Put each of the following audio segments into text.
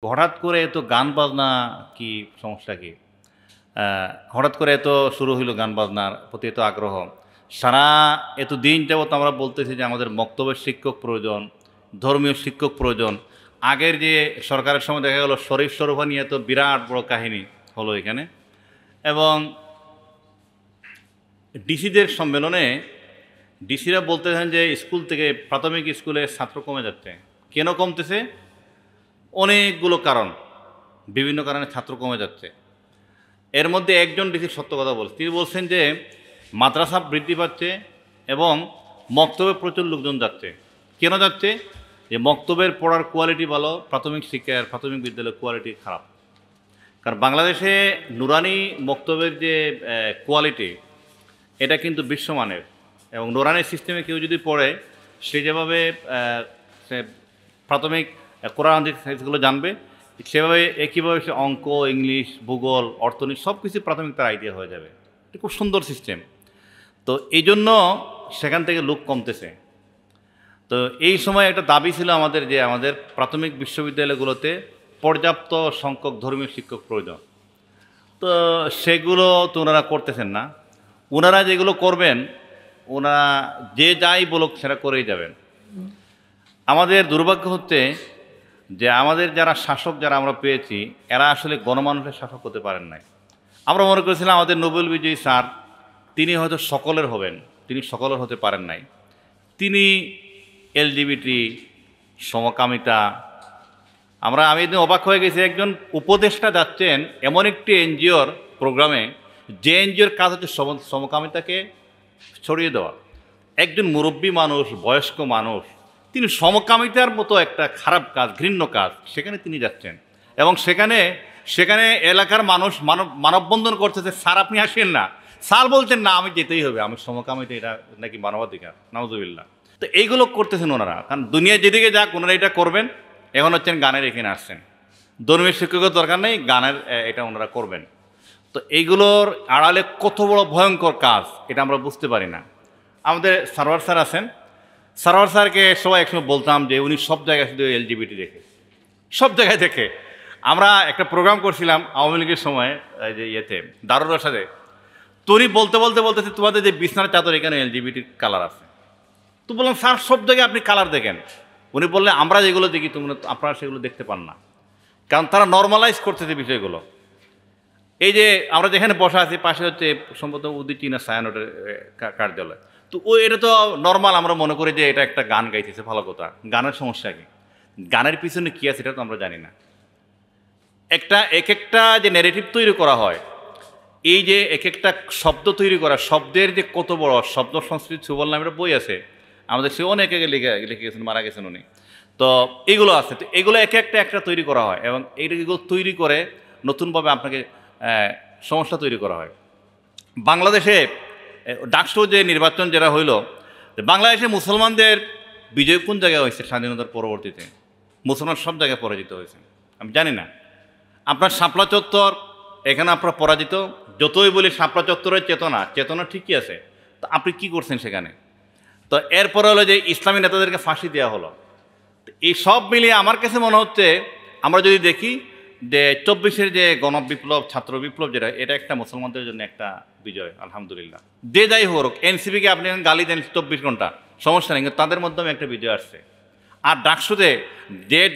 হঠাৎ করে এত গান বাজনা কি সমস্যা কি? আ হঠাৎ করে এত শুরু হইল গান বাজনার প্রতি এত আগ্রহ। সারা এতদিন যাবৎ আমরা বলতেছি যে আমাদের মক্তবের শিক্ষক প্রয়োজন, ধর্মীয় শিক্ষক প্রয়োজন। আগের যে সরকারের সময় দেখা গেল শরীফ শরীফা নিয়ে তো বিরাট বড় কাহিনী হলো এখানে। এবং ডিসিদের সম্মেলনে ডিসিরা বলতেছেন যে স্কুল থেকে প্রাথমিক স্কুলে ছাত্র কমে যাচ্ছে। কেন কমতেছে? অনেকগুলো কারণ, বিভিন্ন কারণে ছাত্র কমে যাচ্ছে। এর মধ্যে একজন ডিসি সত্য কথা বলছে। তিনি বলছেন যে মাদ্রাসা বৃদ্ধি পাচ্ছে এবং মক্তবে প্রচুর লোকজন যাচ্ছে। কেন যাচ্ছে? যে মক্তবের পড়ার কোয়ালিটি ভালো, প্রাথমিক শিক্ষার প্রাথমিক বিদ্যালয়ের কোয়ালিটি খারাপ। কারণ বাংলাদেশে নুরানি মক্তবের যে কোয়ালিটি, এটা কিন্তু বিশ্বমানের। এবং নুরানি সিস্টেমে কেউ যদি পড়ে, সে যেভাবে সে প্রাথমিক কোরআন হাদিসগুলো জানবে, সেভাবে একইভাবে সে অঙ্ক, ইংলিশ, ভূগোল, অর্থনীতি সব কিছু প্রাথমিক তার আইডিয়া হয়ে যাবে। এটা খুব সুন্দর সিস্টেম। তো এই জন্য সেখান থেকে লোক কমতেছে। তো এই সময় একটা দাবি ছিল আমাদের যে আমাদের প্রাথমিক বিশ্ববিদ্যালয়গুলোতে পর্যাপ্ত সংখ্যক ধর্মীয় শিক্ষক প্রয়োজন। তো সেগুলো তো ওনারা করতেছেন না। ওনারা যেগুলো করবেন, ওনারা যে যাই বলুক সেটা করেই যাবেন। আমাদের দুর্ভাগ্য হচ্ছে যে আমাদের যারা শাসক যারা আমরা পেয়েছি, এরা আসলে গণমানুষের শাসক হতে পারেন নাই। আমরা মনে করেছিলাম আমাদের নোবেল বিজয়ী স্যার, তিনি হয়তো সকলের হবেন, তিনি সকলের হতে পারেন নাই। তিনি এলজিবিটি, সমকামিতা, আমি একদিন অবাক হয়ে গেছি, একজন উপদেষ্টা যাচ্ছেন এমন একটি এনজিওর প্রোগ্রামে, যে এনজিওর কাজ হচ্ছে সমকামিতাকে ছড়িয়ে দেওয়া। একজন মুরব্বী মানুষ, বয়স্ক মানুষ, তিনি সমকামিতার মতো একটা খারাপ কাজ, ঘৃণ্য কাজ, সেখানে তিনি যাচ্ছেন। এবং সেখানে এলাকার মানুষ মানববন্ধন করতেছে, স্যার আপনি আসেন না। স্যার বলছেন না, আমি যেতেই হবে, আমি সমকামিতা, এটা নাকি মানবাধিকার, নাউজুবিল্লাহ। তো এইগুলো করতেছেন ওনারা, কারণ দুনিয়া যেদিকে যাক ওনারা এটা করবেন। এখন হচ্ছেন গানের এখানে আসছেন, ধর্মীয় শিক্ষকের দরকার নেই, গানের এটা ওনারা করবেন। তো এইগুলোর আড়ালে কত বড় ভয়ঙ্কর কাজ, এটা আমরা বুঝতে পারি না। আমাদের সারোয়ার স্যার আছেন, সারোয়ার স্যারকে সবাই একসময় বলতাম যে উনি সব জায়গায় শুধু এলজিবিটি দেখে, সব জায়গায় দেখে। আমরা একটা প্রোগ্রাম করছিলাম আওয়ামী লীগের সময়, যে ইয়েতে দারুর রসাদে, তো উনি বলতেছে তোমাদের যে বিছনার চাদর এখানে এলজিবিটির কালার আছে। তো বললাম স্যার সব জায়গায় আপনি কালার দেখেন। উনি বললেন আমরা যেগুলো দেখি আপনারা সেগুলো দেখতে পান না, কারণ তারা নর্মালাইজ করতেছে বিষয়গুলো। এই যে আমরা যেখানে বসা আছি, পাশে হচ্ছে সম্ভবত উদিচিনা সায়ানোটের কার্যালয়। তো এটা তো নর্মাল, আমরা মনে করি যে এটা একটা গান গাইতেছে, ভালো কথা। গানের সমস্যা কি? গানের পিছনে কী আছে এটা তো আমরা জানি না। এক একটা যে ন্যারেটিভ তৈরি করা হয়, এই যে এক একটা শব্দ তৈরি করা, শব্দের যে কত বড় শব্দ সংস্কৃতি সুবল নামের বই আছে আমাদের, সে অনেকে লিখে গেছেন, মারা গেছেন উনি। তো এইগুলো আছে, তো এগুলো এক একটা তৈরি করা হয় এবং এইগুলো তৈরি করে নতুনভাবে আপনাকে সমস্যা তৈরি করা হয়। বাংলাদেশে ডাকসু যে নির্বাচন যেটা হইল, বাংলাদেশে মুসলমানদের বিজয় কোন জায়গায় হয়েছে? স্বাধীনতার পরবর্তীতে মুসলমান সব জায়গায় পরাজিত হয়েছে। আমি জানি না, আপনার শাপলা চত্বর, এখানে আপনার পরাজিত। যতই বলি শাপলা চত্বরের চেতনা ঠিকই আছে, তো আপনি কি করছেন সেখানে? তো এরপরে হলো যে ইসলামী নেতাদেরকে ফাঁসি দেওয়া হলো। এই সব মিলিয়ে আমার কাছে মনে হচ্ছে, আমরা যদি দেখি যে 24-এর যে গণবিপ্লব, ছাত্র বিপ্লব যেটা, এটা একটা মুসলমানদের জন্য একটা বিজয়, আলহামদুলিল্লাহ। যে যাই হোক, এনসিপিকে আপনি গালি দেন 24 ঘন্টা, সমস্যা নেই, কিন্তু তাদের মাধ্যমে একটা বিজয় আসছে। আর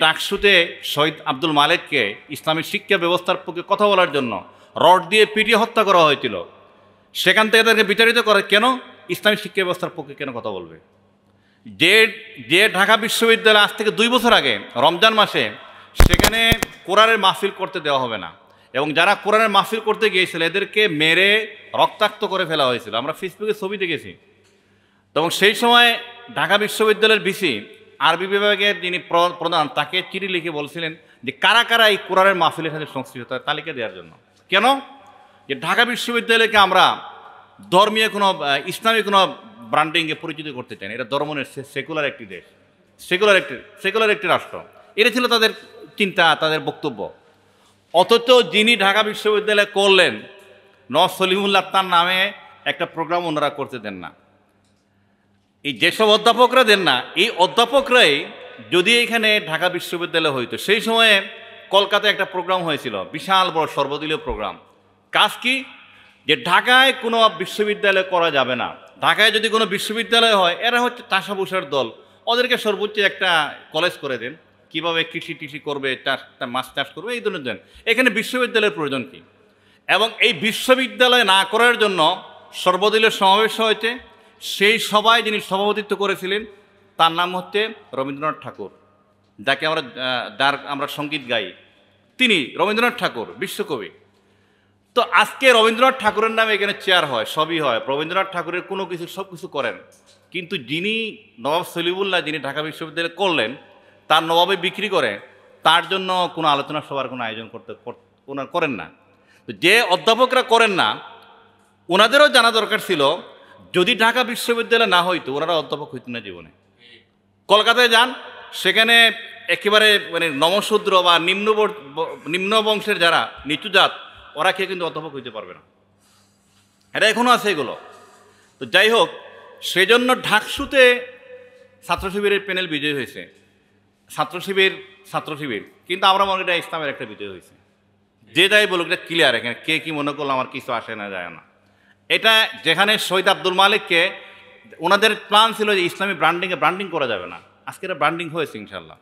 ডাকসুতে শহীদ আব্দুল মালেককে ইসলামী শিক্ষা ব্যবস্থার পক্ষে কথা বলার জন্য রড দিয়ে পিটিয়ে হত্যা করা হয়েছিল, সেখান থেকে তাদেরকে বিতাড়িত করে। কেন? ইসলামী শিক্ষা ব্যবস্থার পক্ষে কেন কথা বলবে? যে ঢাকা বিশ্ববিদ্যালয় আজ থেকে 2 বছর আগে রমজান মাসে সেখানে কোরআনের মাহফিল করতে দেওয়া হবে না, এবং যারা কোরআনের মাহফিল করতে গিয়েছিল এদেরকে মেরে রক্তাক্ত করে ফেলা হয়েছিল, আমরা ফেসবুকে ছবি দেখেছি। এবং সেই সময় ঢাকা বিশ্ববিদ্যালয়ের ভিসি, আরবি বিভাগের যিনি প্রধান, তাকে চিঠি লিখে বলছিলেন যে কারা কারা এই কোরআনের মাহফিলের সাথে সংশ্লিষ্ট, তালিকা দেওয়ার জন্য। কেন? যে ঢাকা বিশ্ববিদ্যালয়কে আমরা ধর্মীয় কোনো ইসলামী কোনো ব্র্যান্ডিংয়ে পরিচিত করতে চান। এটা ধর্মের সেকুলার একটি দেশ, সেকুলার একটি রাষ্ট্র, এটা ছিল তাদের চিন্তা, তাদের বক্তব্য। অথচ যিনি ঢাকা বিশ্ববিদ্যালয়ে করলেন, সলিমুল্লাহ, তার নামে একটা প্রোগ্রাম ওনারা করতে দেন না। এই যেসব অধ্যাপকরা দেন না, এই অধ্যাপকরাই যদি এখানে ঢাকা বিশ্ববিদ্যালয় হইতো, সেই সময়ে কলকাতায় একটা প্রোগ্রাম হয়েছিল, বিশাল বড় সর্বদলীয় প্রোগ্রাম। কাজ কি? যে ঢাকায় কোনো বিশ্ববিদ্যালয় করা যাবে না, ঢাকায় যদি কোনো বিশ্ববিদ্যালয় হয় এরা হচ্ছে চাষাভুষার দল, ওদেরকে সর্বোচ্চ একটা কলেজ করে দেন, কীভাবে কৃষি টিষি করবে, মাছ চাষ করবে, এই ধরনের দেন। এখানে বিশ্ববিদ্যালয়ের প্রয়োজন কি? এবং এই বিশ্ববিদ্যালয় না করার জন্য সর্বদলীয় সমাবেশ হয়েছে। সেই সভায় যিনি সভাপতিত্ব করেছিলেন তার নাম হচ্ছে রবীন্দ্রনাথ ঠাকুর, যাকে আমরা সঙ্গীত গাই, তিনি রবীন্দ্রনাথ ঠাকুর বিশ্বকবি। তো আজকে রবীন্দ্রনাথ ঠাকুরের নামে এখানে চেয়ার হয়, সবই হয়, রবীন্দ্রনাথ ঠাকুরের কোনো কিছু সব কিছু করেন, কিন্তু যিনি নবাব সলিমুল্লাহ যিনি ঢাকা বিশ্ববিদ্যালয়ে করলেন তার নবাবে বিক্রি করে, তার জন্য কোনো আলোচনা সভার কোনো আয়োজন ওনারা করেন না। যে অধ্যাপকরা করেন না ওনাদেরও জানা দরকার ছিল, যদি ঢাকা বিশ্ববিদ্যালয় না হইতো ওনারা অধ্যাপক হইত না জীবনে। কলকাতায় যান, সেখানে একেবারে মানে নমশূদ্র বা নিম্ন বংশের যারা নিচু জাত, ওরা কেউ কিন্তু অধ্যাপক হইতে পারবে না। এটা এখনও আছে এগুলো। তো যাই হোক, সেজন্য ঢাকসুতে ছাত্র শিবিরের প্যানেল বিজয়ী হয়েছে, ছাত্র শিবির, কিন্তু আমরা মনে করি এটা ইসলামের একটা বিজয় হয়েছে। যে যাই বলুক, এটা ক্লিয়ার, এখানে কে কি মনে করলো আমার কিছু আসে না যায় না। এটা যেখানে শহীদ আব্দুল মালিককে ওনাদের প্ল্যান ছিল যে ইসলামী ব্র্যান্ডিং করা যাবে না, আজকে এটা ব্র্যান্ডিং হয়েছে ইনশাল্লাহ।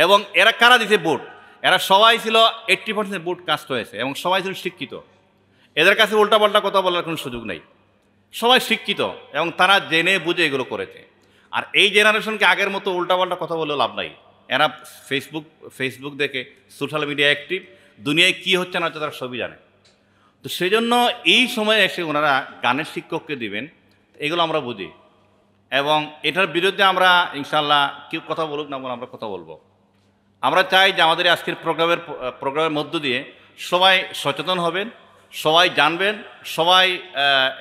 এবং এরা কারা দিছে ভোট? এরা সবাই ছিল 80% ভোট কাস্ট হয়েছে, এবং সবাই ছিল শিক্ষিত। এদের কাছে উল্টাপাল্টা কথা বলার কোনো সুযোগ নেই, সবাই শিক্ষিত এবং তারা জেনে বুঝে এগুলো করেছে। আর এই জেনারেশনকে আগের মতো উল্টাপাল্টা কথা বলেও লাভ নাই। এরা ফেসবুক দেখে, সোশ্যাল মিডিয়া অ্যাক্টিভ, দুনিয়ায় কী হচ্ছে না হচ্ছে তারা সবই জানে। তো সেই জন্য এই সময়ে এসে ওনারা গানের শিক্ষককে দিবেন, এগুলো আমরা বুঝি। এবং এটার বিরুদ্ধে আমরা ইনশাল্লাহ কেউ কথা বলুক না বলে আমরা কথা বলবো। আমরা চাই যে আমাদের আজকের প্রোগ্রামের মধ্য দিয়ে সবাই সচেতন হবেন, সবাই জানবেন, সবাই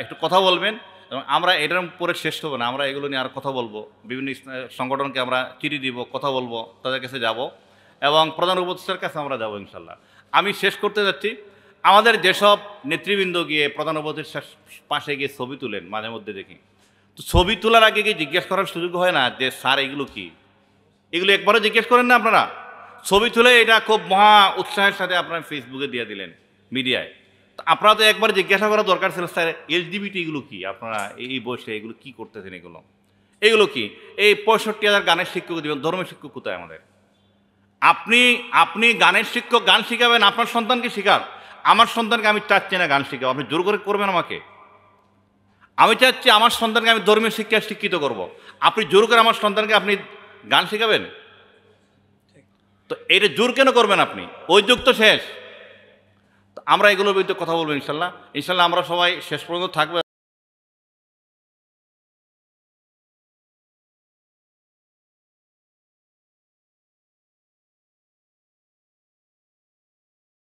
একটু কথা বলবেন। এবং আমরা এটার উপরে শেষ হবো না, আমরা এগুলো নিয়ে আর কথা বলবো, বিভিন্ন সংগঠনকে আমরা চিঠি দিব, কথা বলবো, তাদের কাছে যাব এবং প্রধান উপদেষ্টার কাছে আমরা যাব ইনশাল্লাহ। আমি শেষ করতে যাচ্ছি, আমাদের যেসব নেতৃবৃন্দ গিয়ে প্রধান উপদেষ্টার পাশে গিয়ে ছবি তুলেন মাঝে মধ্যে দেখি, তো ছবি তোলার আগে গিয়ে জিজ্ঞেস করার সুযোগ হয় না যে স্যার এগুলো কি? এগুলো একবারও জিজ্ঞেস করেন না আপনারা? ছবি তুলে এটা খুব মহা উৎসাহের সাথে আপনারা ফেসবুকে দিয়ে দিলেন, মিডিয়ায়। তো আপনারা তো একবার জিজ্ঞাসা করা দরকার ছিল, স্যার এলজিবিটি এগুলো কি? আপনারা এই বয়সে এগুলো কি করতেছেন? এগুলো কি? এই 65,000 গানের শিক্ষক দিবেন, ধর্মের শিক্ষক কোথায় আমাদের? আপনি গানের শিক্ষক গান শিখাবেন, আপনার সন্তানকে শিখান। আমার সন্তানকে আমি চাচ্ছি না গান শিখাবো, আপনি জোর করে করবেন আমাকে? আমি চাচ্ছি আমার সন্তানকে আমি ধর্মীয় শিক্ষায় শিক্ষিত করব, আপনি জোর করে আমার সন্তানকে আপনি গান শিখাবেন? তো এটা জোর কেন করবেন আপনি? ওই যুগ তো শেষ। আমরা এগুলোর বিরুদ্ধে কথা বলবো ইনশাল্লাহ। আমরা সবাই শেষ পর্যন্ত থাকবো।